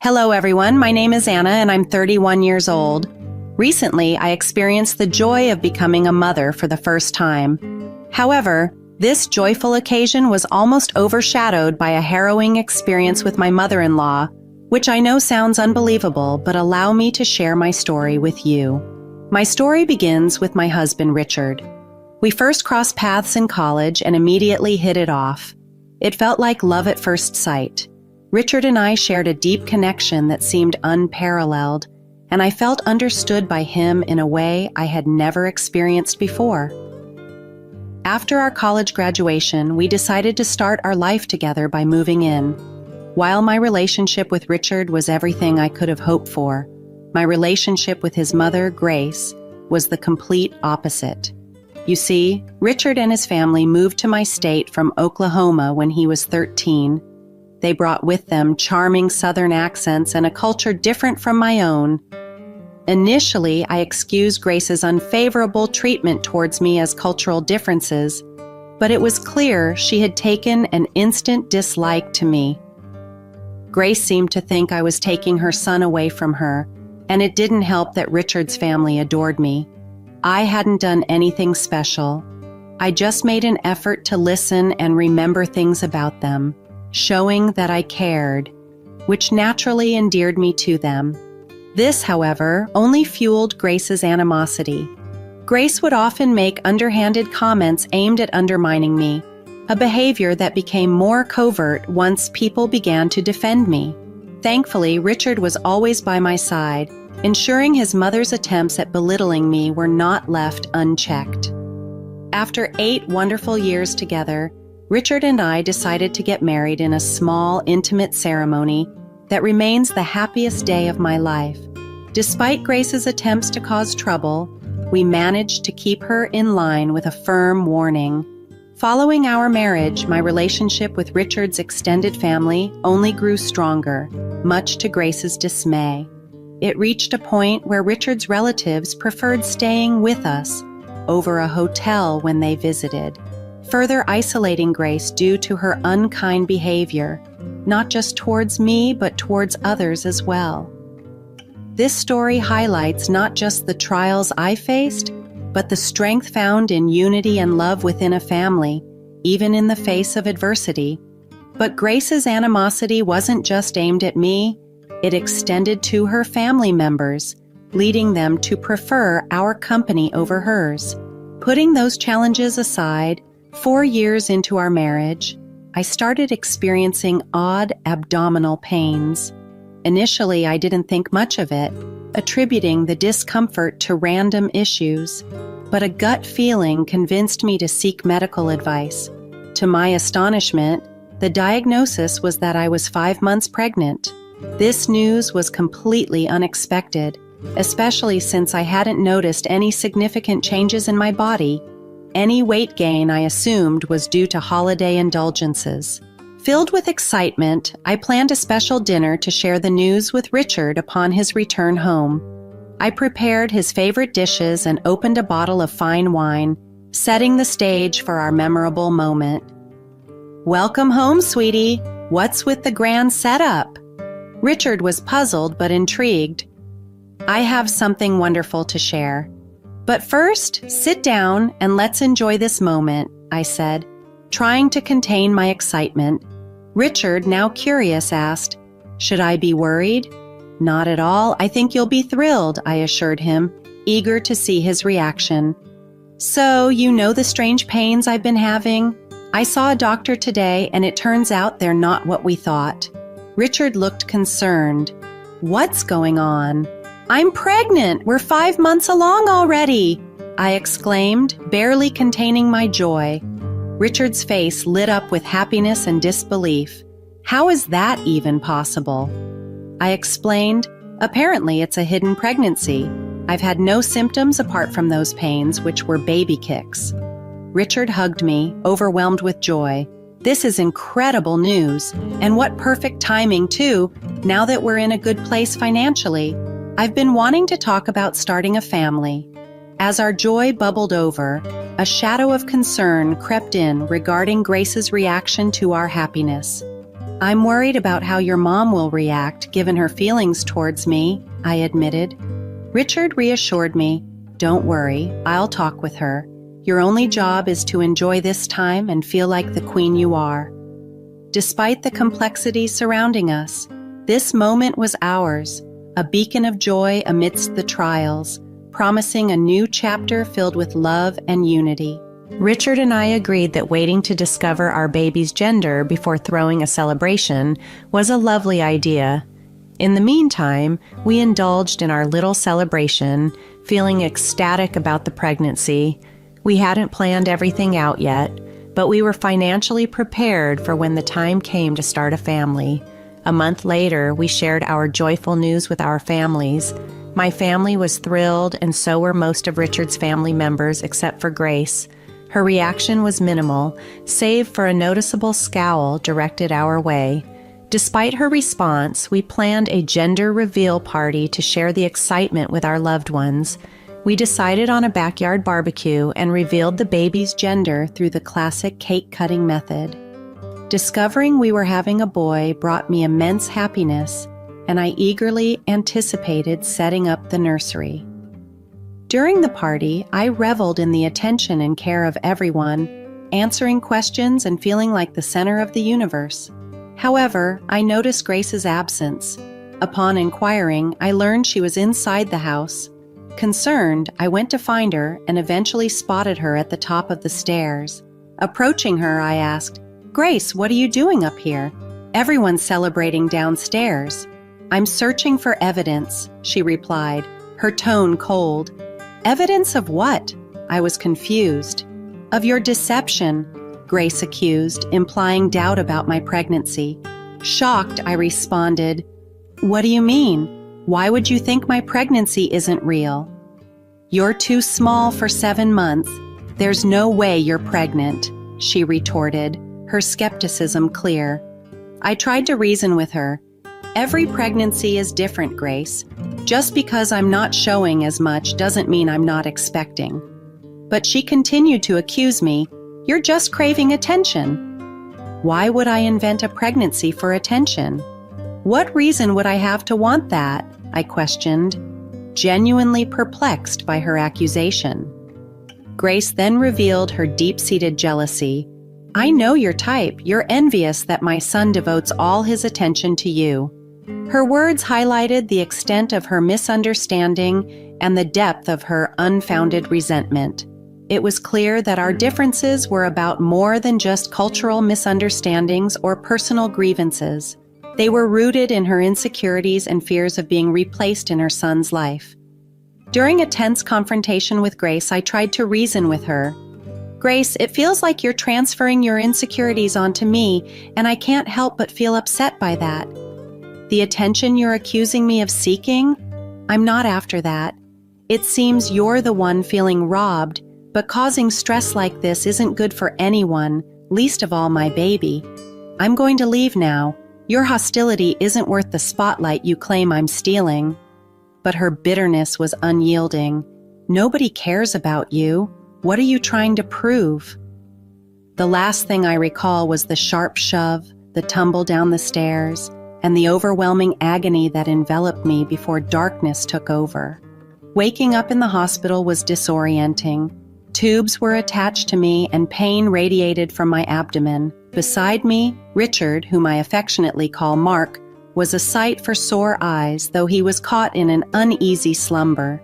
Hello everyone, my name is Anna and I'm 31 years old. Recently, I experienced the joy of becoming a mother for the first time. However, this joyful occasion was almost overshadowed by a harrowing experience with my mother-in-law, which I know sounds unbelievable, but allow me to share my story with you. My story begins with my husband, Richard. We first crossed paths in college and immediately hit it off. It felt like love at first sight. Richard and I shared a deep connection that seemed unparalleled, and I felt understood by him in a way I had never experienced before. After our college graduation, we decided to start our life together by moving in. While my relationship with Richard was everything I could have hoped for, my relationship with his mother, Grace, was the complete opposite. You see, Richard and his family moved to my state from Oklahoma when he was 13. They brought with them charming Southern accents and a culture different from my own. Initially, I excused Grace's unfavorable treatment towards me as cultural differences, but it was clear she had taken an instant dislike to me. Grace seemed to think I was taking her son away from her, and it didn't help that Richard's family adored me. I hadn't done anything special. I just made an effort to listen and remember things about them, showing that I cared, which naturally endeared me to them. This, however, only fueled Grace's animosity. Grace would often make underhanded comments aimed at undermining me, a behavior that became more covert once people began to defend me. Thankfully, Richard was always by my side, ensuring his mother's attempts at belittling me were not left unchecked. After 8 wonderful years together, Richard and I decided to get married in a small, intimate ceremony that remains the happiest day of my life. Despite Grace's attempts to cause trouble, we managed to keep her in line with a firm warning. Following our marriage, my relationship with Richard's extended family only grew stronger, much to Grace's dismay. It reached a point where Richard's relatives preferred staying with us over a hotel when they visited, further isolating Grace due to her unkind behavior, not just towards me, but towards others as well. This story highlights not just the trials I faced, but the strength found in unity and love within a family, even in the face of adversity. But Grace's animosity wasn't just aimed at me, it extended to her family members, leading them to prefer our company over hers. Putting those challenges aside, 4 years into our marriage, I started experiencing odd abdominal pains. Initially, I didn't think much of it, attributing the discomfort to random issues, but a gut feeling convinced me to seek medical advice. To my astonishment, the diagnosis was that I was 5 months pregnant. This news was completely unexpected, especially since I hadn't noticed any significant changes in my body. Any weight gain, I assumed, was due to holiday indulgences. Filled with excitement, I planned a special dinner to share the news with Richard upon his return home. I prepared his favorite dishes and opened a bottle of fine wine, setting the stage for our memorable moment. "Welcome home, sweetie. What's with the grand setup?" Richard was puzzled but intrigued. "I have something wonderful to share. But first, sit down and let's enjoy this moment," I said, trying to contain my excitement. Richard, now curious, asked, "Should I be worried?" "Not at all. I think you'll be thrilled," I assured him, eager to see his reaction. "So, you know the strange pains I've been having? I saw a doctor today and it turns out they're not what we thought." Richard looked concerned. "What's going on?" "I'm pregnant! We're 5 months along already!" I exclaimed, barely containing my joy. Richard's face lit up with happiness and disbelief. "How is that even possible?" I explained, "Apparently it's a hidden pregnancy. I've had no symptoms apart from those pains, which were baby kicks." Richard hugged me, overwhelmed with joy. "This is incredible news, and what perfect timing too, now that we're in a good place financially. I've been wanting to talk about starting a family." As our joy bubbled over, a shadow of concern crept in regarding Grace's reaction to our happiness. I'm worried about how your mom will react given her feelings towards me, I admitted. Richard reassured me, "Don't worry, I'll talk with her. Your only job is to enjoy this time and feel like the queen you are." Despite the complexities surrounding us, this moment was ours, a beacon of joy amidst the trials, promising a new chapter filled with love and unity. Richard and I agreed that waiting to discover our baby's gender before throwing a celebration was a lovely idea. In the meantime, we indulged in our little celebration, feeling ecstatic about the pregnancy. We hadn't planned everything out yet, but we were financially prepared for when the time came to start a family. A month later, we shared our joyful news with our families. My family was thrilled, and so were most of Richard's family members except for Grace. Her reaction was minimal, save for a noticeable scowl directed our way. Despite her response, we planned a gender reveal party to share the excitement with our loved ones. We decided on a backyard barbecue and revealed the baby's gender through the classic cake-cutting method. Discovering we were having a boy brought me immense happiness, and I eagerly anticipated setting up the nursery. During the party, I reveled in the attention and care of everyone, answering questions and feeling like the center of the universe. However, I noticed Grace's absence. Upon inquiring, I learned she was inside the house. Concerned, I went to find her and eventually spotted her at the top of the stairs. Approaching her, I asked, "Grace, what are you doing up here? Everyone's celebrating downstairs." "I'm searching for evidence," she replied, her tone cold. "Evidence of what?" I was confused. "Of your deception," Grace accused, implying doubt about my pregnancy. Shocked, I responded, "What do you mean? Why would you think my pregnancy isn't real?" "You're too small for 7 months. There's no way you're pregnant," she retorted, her skepticism clear. I tried to reason with her. "Every pregnancy is different, Grace. Just because I'm not showing as much doesn't mean I'm not expecting." But she continued to accuse me, "You're just craving attention." Why would I invent a pregnancy for attention? What reason would I have to want that? I questioned, genuinely perplexed by her accusation. Grace then revealed her deep-seated jealousy. "I know your type. You're envious that my son devotes all his attention to you." Her words highlighted the extent of her misunderstanding and the depth of her unfounded resentment. It was clear that our differences were about more than just cultural misunderstandings or personal grievances. They were rooted in her insecurities and fears of being replaced in her son's life. During a tense confrontation with Grace, I tried to reason with her. "Grace, it feels like you're transferring your insecurities onto me, and I can't help but feel upset by that. The attention you're accusing me of seeking? I'm not after that. It seems you're the one feeling robbed, but causing stress like this isn't good for anyone, least of all my baby. I'm going to leave now. Your hostility isn't worth the spotlight you claim I'm stealing." But her bitterness was unyielding. "Nobody cares about you. What are you trying to prove?" The last thing I recall was the sharp shove, the tumble down the stairs, and the overwhelming agony that enveloped me before darkness took over. Waking up in the hospital was disorienting. Tubes were attached to me and pain radiated from my abdomen. Beside me, Richard, whom I affectionately call Mark, was a sight for sore eyes, though he was caught in an uneasy slumber.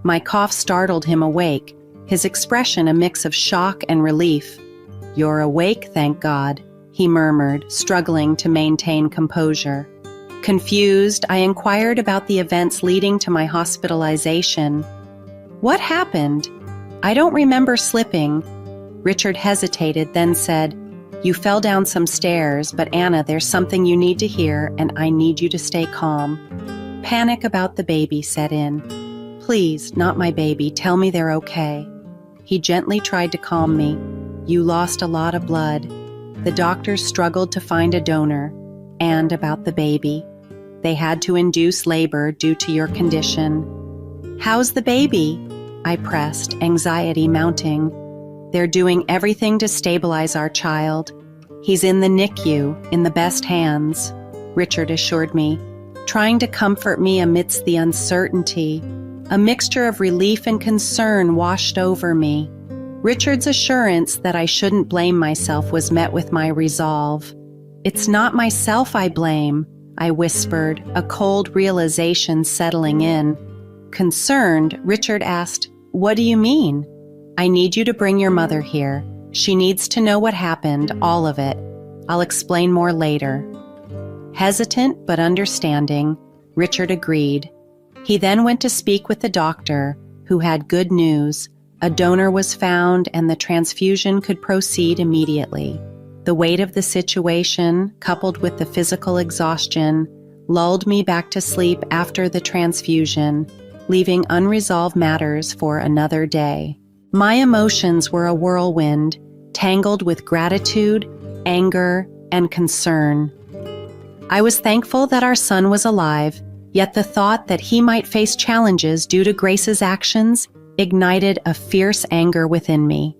My cough startled him awake, his expression a mix of shock and relief. "You're awake, thank God," he murmured, struggling to maintain composure. Confused, I inquired about the events leading to my hospitalization. "What happened?" "I don't remember slipping." Richard hesitated, then said, "You fell down some stairs, but Anna, there's something you need to hear, and I need you to stay calm." Panic about the baby set in. "Please, not my baby, tell me they're okay." He gently tried to calm me. "You lost a lot of blood. The doctors struggled to find a donor. And about the baby. They had to induce labor due to your condition." "How's the baby?" I pressed, anxiety mounting. "They're doing everything to stabilize our child. "He's in the NICU, in the best hands," Richard assured me, trying to comfort me amidst the uncertainty. A mixture of relief and concern washed over me. Richard's assurance that I shouldn't blame myself was met with my resolve. "It's not myself I blame," I whispered, a cold realization settling in. Concerned, Richard asked, "What do you mean?" "I need you to bring your mother here. She needs to know what happened, all of it. I'll explain more later." Hesitant but understanding, Richard agreed. He then went to speak with the doctor, who had good news. A donor was found and the transfusion could proceed immediately. The weight of the situation, coupled with the physical exhaustion, lulled me back to sleep after the transfusion, leaving unresolved matters for another day. My emotions were a whirlwind, tangled with gratitude, anger, and concern. I was thankful that our son was alive, yet the thought that he might face challenges due to Grace's actions ignited a fierce anger within me.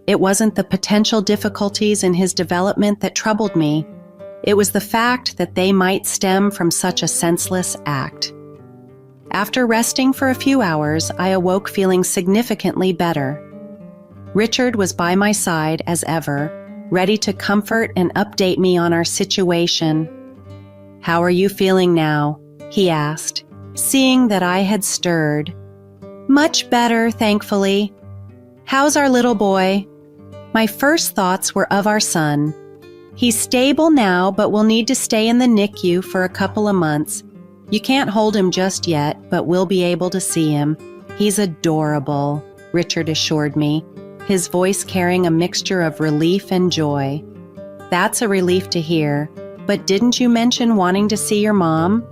It wasn't the potential difficulties in his development that troubled me. It was the fact that they might stem from such a senseless act. After resting for a few hours, I awoke feeling significantly better. Richard was by my side as ever, ready to comfort and update me on our situation. "How are you feeling now?" he asked, seeing that I had stirred. "Much better, thankfully. How's our little boy?" My first thoughts were of our son. "He's stable now, but will need to stay in the NICU for a couple of months. You can't hold him just yet, but we'll be able to see him. He's adorable," Richard assured me, his voice carrying a mixture of relief and joy. "That's a relief to hear, but didn't you mention wanting to see your mom?"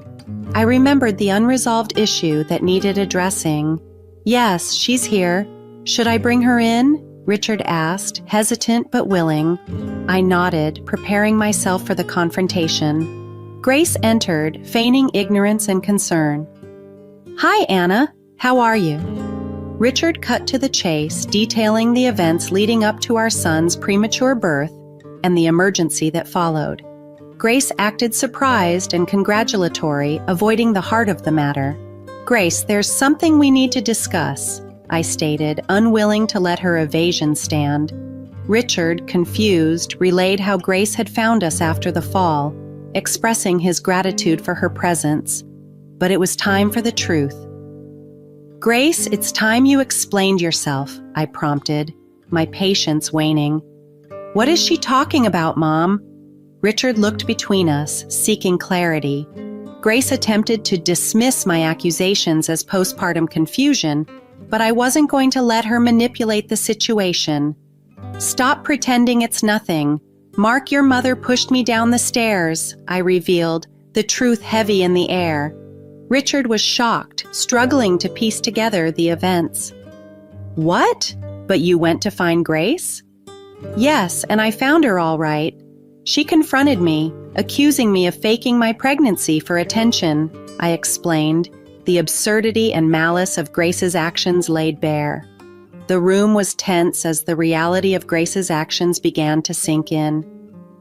I remembered the unresolved issue that needed addressing. "Yes, she's here. Should I bring her in?" Richard asked, hesitant but willing. I nodded, preparing myself for the confrontation. Grace entered, feigning ignorance and concern. "Hi, Anna. How are you?" Richard cut to the chase, detailing the events leading up to our son's premature birth and the emergency that followed. Grace acted surprised and congratulatory, avoiding the heart of the matter. "Grace, there's something we need to discuss," I stated, unwilling to let her evasion stand. Richard, confused, relayed how Grace had found us after the fall, expressing his gratitude for her presence. But it was time for the truth. "Grace, it's time you explained yourself," I prompted, my patience waning. "What is she talking about, Mom?" Richard looked between us, seeking clarity. Grace attempted to dismiss my accusations as postpartum confusion, but I wasn't going to let her manipulate the situation. "Stop pretending it's nothing. Mark, your mother pushed me down the stairs," I revealed, the truth heavy in the air. Richard was shocked, struggling to piece together the events. "What? But you went to find Grace?" "Yes, and I found her all right. She confronted me, accusing me of faking my pregnancy for attention," I explained, the absurdity and malice of Grace's actions laid bare. The room was tense as the reality of Grace's actions began to sink in.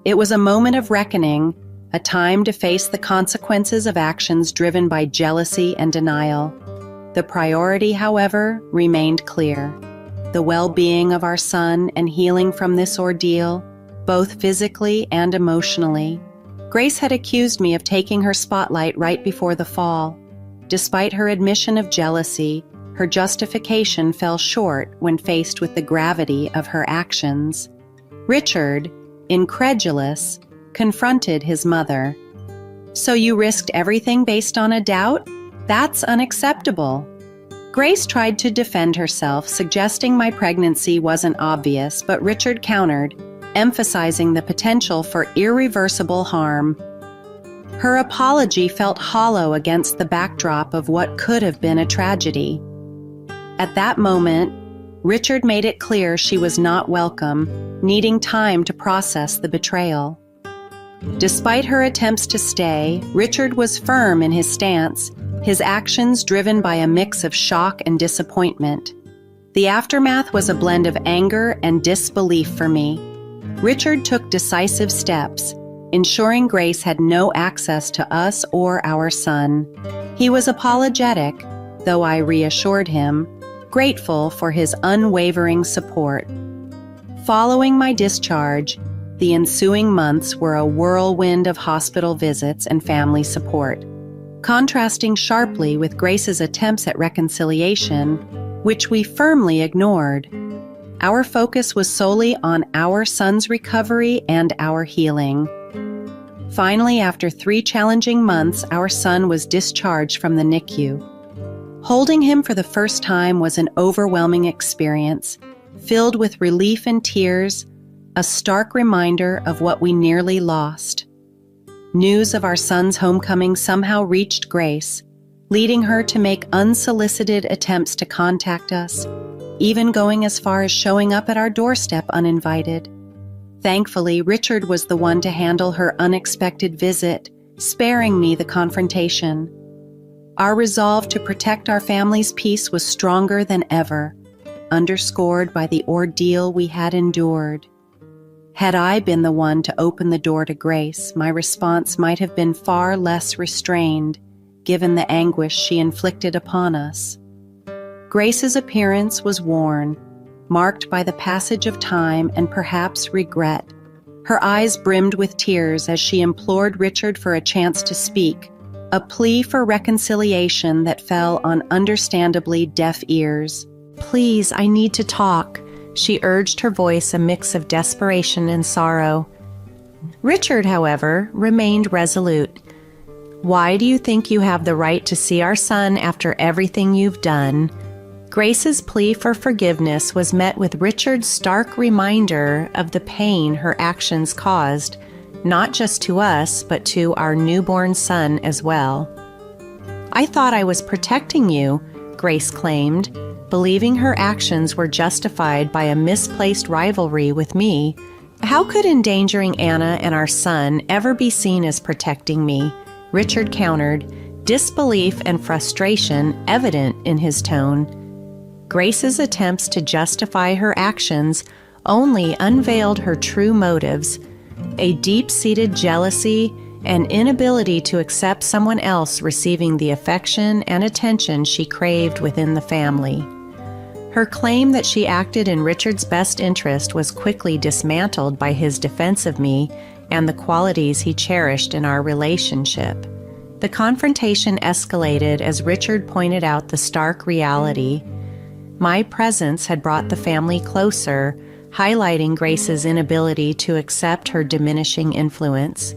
It was a moment of reckoning, a time to face the consequences of actions driven by jealousy and denial. The priority, however, remained clear: the well-being of our son and healing from this ordeal, both physically and emotionally. Grace had accused me of taking her spotlight right before the fall. Despite her admission of jealousy, her justification fell short when faced with the gravity of her actions. Richard, incredulous, confronted his mother. "So you risked everything based on a doubt? That's unacceptable." Grace tried to defend herself, suggesting my pregnancy wasn't obvious, but Richard countered, emphasizing the potential for irreversible harm. Her apology felt hollow against the backdrop of what could have been a tragedy. At that moment, Richard made it clear she was not welcome, needing time to process the betrayal. Despite her attempts to stay, Richard was firm in his stance, his actions driven by a mix of shock and disappointment. The aftermath was a blend of anger and disbelief for me. Richard took decisive steps, ensuring Grace had no access to us or our son. He was apologetic, though I reassured him, grateful for his unwavering support. Following my discharge, the ensuing months were a whirlwind of hospital visits and family support, contrasting sharply with Grace's attempts at reconciliation, which we firmly ignored. Our focus was solely on our son's recovery and our healing. Finally, after 3 challenging months, our son was discharged from the NICU. Holding him for the first time was an overwhelming experience, filled with relief and tears, a stark reminder of what we nearly lost. News of our son's homecoming somehow reached Grace, leading her to make unsolicited attempts to contact us, even going as far as showing up at our doorstep uninvited. Thankfully, Richard was the one to handle her unexpected visit, sparing me the confrontation. Our resolve to protect our family's peace was stronger than ever, underscored by the ordeal we had endured. Had I been the one to open the door to Grace, my response might have been far less restrained, given the anguish she inflicted upon us. Grace's appearance was worn, marked by the passage of time and perhaps regret. Her eyes brimmed with tears as she implored Richard for a chance to speak, a plea for reconciliation that fell on understandably deaf ears. "Please, I need to talk," she urged, her voice a mix of desperation and sorrow. Richard, however, remained resolute. "Why do you think you have the right to see our son after everything you've done?" Grace's plea for forgiveness was met with Richard's stark reminder of the pain her actions caused, not just to us, but to our newborn son as well. "I thought I was protecting you," Grace claimed, believing her actions were justified by a misplaced rivalry with me. "How could endangering Anna and our son ever be seen as protecting me?" Richard countered, disbelief and frustration evident in his tone. Grace's attempts to justify her actions only unveiled her true motives, a deep-seated jealousy and inability to accept someone else receiving the affection and attention she craved within the family. Her claim that she acted in Richard's best interest was quickly dismantled by his defense of me and the qualities he cherished in our relationship. The confrontation escalated as Richard pointed out the stark reality. My presence had brought the family closer, highlighting Grace's inability to accept her diminishing influence.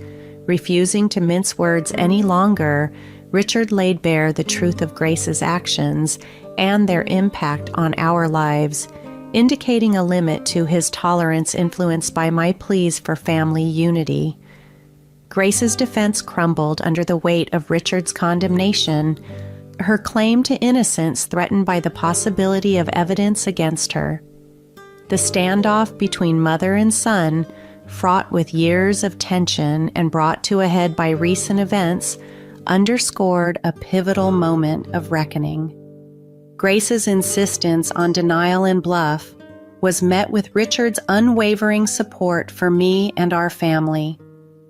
Refusing to mince words any longer, Richard laid bare the truth of Grace's actions and their impact on our lives, indicating a limit to his tolerance influenced by my pleas for family unity. Grace's defense crumbled under the weight of Richard's condemnation, her claim to innocence threatened by the possibility of evidence against her. The standoff between mother and son, fraught with years of tension and brought to a head by recent events, underscored a pivotal moment of reckoning. Grace's insistence on denial and bluff was met with Richard's unwavering support for me and our family,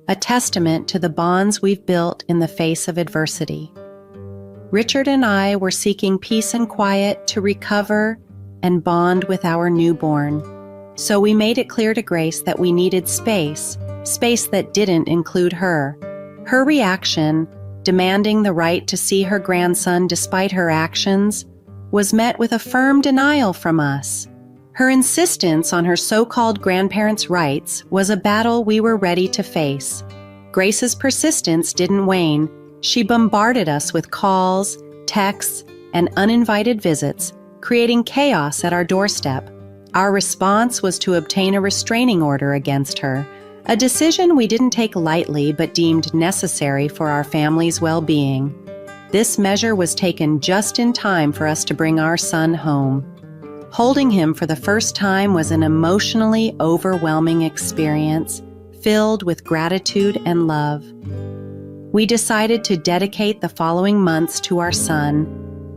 a testament to the bonds we've built in the face of adversity. Richard and I were seeking peace and quiet to recover and bond with our newborn. So we made it clear to Grace that we needed space that didn't include her. Her reaction, demanding the right to see her grandson despite her actions, was met with a firm denial from us. Her insistence on her so-called grandparents' rights was a battle we were ready to face. Grace's persistence didn't wane. She bombarded us with calls, texts, and uninvited visits, creating chaos at our doorstep. Our response was to obtain a restraining order against her, a decision we didn't take lightly but deemed necessary for our family's well-being. This measure was taken just in time for us to bring our son home. Holding him for the first time was an emotionally overwhelming experience, filled with gratitude and love. We decided to dedicate the following months to our son,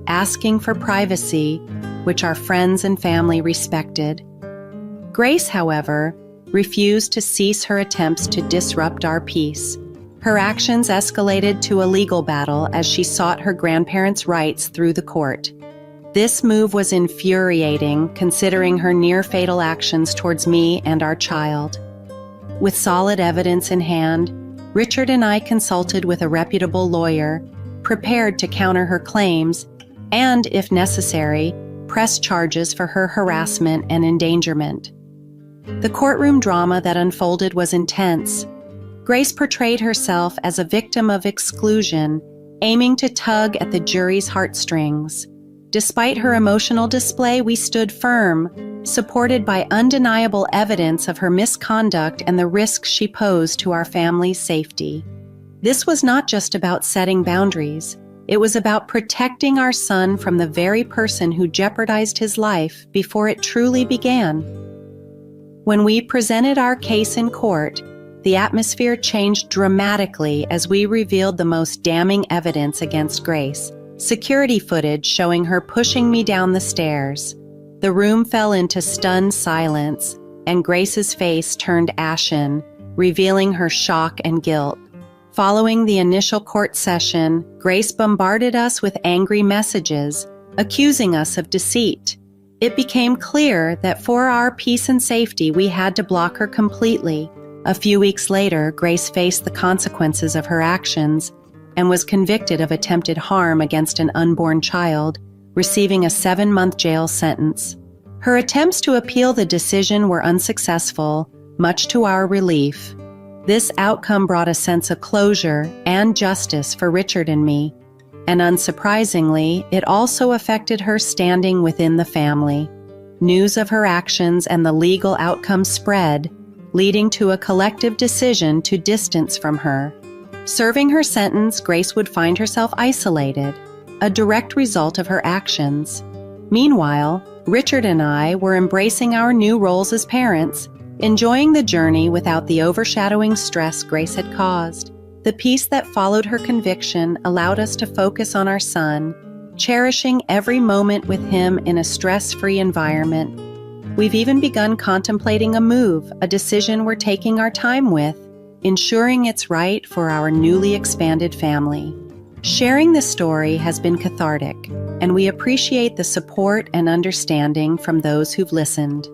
asking for privacy, which our friends and family respected. Grace, however, refused to cease her attempts to disrupt our peace. Her actions escalated to a legal battle as she sought her grandparents' rights through the court. This move was infuriating, considering her near-fatal actions towards me and our child. With solid evidence in hand, Richard and I consulted with a reputable lawyer, prepared to counter her claims, and, if necessary, press charges for her harassment and endangerment. The courtroom drama that unfolded was intense. Grace portrayed herself as a victim of exclusion, aiming to tug at the jury's heartstrings. Despite her emotional display, we stood firm, supported by undeniable evidence of her misconduct and the risks she posed to our family's safety. This was not just about setting boundaries. It was about protecting our son from the very person who jeopardized his life before it truly began. When we presented our case in court, the atmosphere changed dramatically as we revealed the most damning evidence against Grace. Security footage showing her pushing me down the stairs. The room fell into stunned silence, and Grace's face turned ashen, revealing her shock and guilt. Following the initial court session, Grace bombarded us with angry messages, accusing us of deceit. It became clear that for our peace and safety, we had to block her completely. A few weeks later, Grace faced the consequences of her actions and was convicted of attempted harm against an unborn child, receiving a 7-month jail sentence. Her attempts to appeal the decision were unsuccessful, much to our relief. This outcome brought a sense of closure and justice for Richard and me, and unsurprisingly, it also affected her standing within the family. News of her actions and the legal outcome spread, leading to a collective decision to distance from her. Serving her sentence, Grace would find herself isolated, a direct result of her actions. Meanwhile, Richard and I were embracing our new roles as parents, enjoying the journey without the overshadowing stress Grace had caused. The peace that followed her conviction allowed us to focus on our son, cherishing every moment with him in a stress-free environment. We've even begun contemplating a move, a decision we're taking our time with, ensuring it's right for our newly expanded family. Sharing this story has been cathartic, and we appreciate the support and understanding from those who've listened.